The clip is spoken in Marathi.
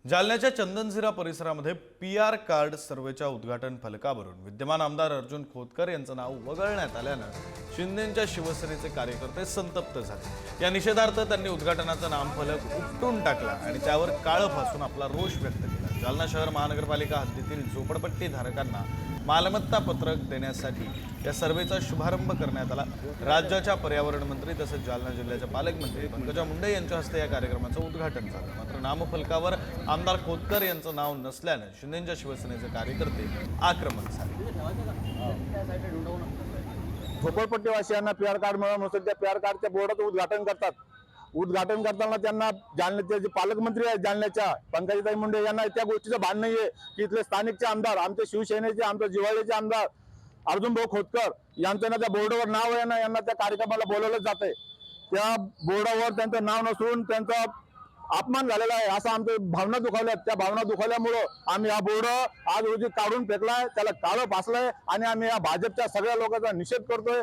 जालन्याच्या चंदनझिरा परिसरामध्ये पीआर कार्ड सर्वेच्या उद्घाटन फलकावरून विद्यमान आमदार अर्जुन खोतकर यांचं नाव वगळण्यात आल्यानं शिंदेंच्या शिवसेनेचे कार्यकर्ते संतप्त झाले। या निषेधार्थ त्यांनी उद्घाटनाचा नामफलक उपटून टाकला आणि त्यावर काळं फासून आपला रोष व्यक्त केला। जालना शहर महानगरपालिका हद्दीतील झोपडपट्टी धारकांना मालमत्ता पत्रक देण्यासाठी या सर्वेचा शुभारंभ करण्यात आला। राज्याच्या पर्यावरण मंत्री तसेच जालना जिल्ह्याच्या पालकमंत्री पंकजा मुंडे यांच्या हस्ते या कार्यक्रमाचं उद्घाटन झालं। मात्र नामफलकावर आमदार खोतकर यांचं नाव नसल्याने शिंदेंच्या शिवसेनेचे कार्यकर्ते आक्रमक झाले। झोपडपट्टीवासियांना पीआर कार्ड मिळावं म्हणून त्या पीआर कार्डच्या बोर्डाचं उद्घाटन करतात। उद्घाटन करताना त्यांना जालन्याचे जे पालकमंत्री आहेत जालन्याच्या पंकजाताई मुंडे यांना त्या गोष्टीचं भान नाहीये की इथले स्थानिकचे आमदार आमचे शिवसेनेचे आमचे जिव्हाळ्याचे आमदार अर्जुन भाऊ खोतकर यांचं ना त्या बोर्डावर नाव आहे ना, यांना त्या कार्यक्रमाला बोलवलं जाते। त्या बोर्डावर त्यांचं नाव नसून त्यांचा अपमान झालेला आहे असं आमच्या भावना दुखावल्यात। त्या भावना दुखावल्यामुळं आम्ही हा बोर्ड आज रोजी काढून फेकलाय, त्याला काळं फासलंय आणि आम्ही या भाजपच्या सगळ्या लोकांचा निषेध करतोय।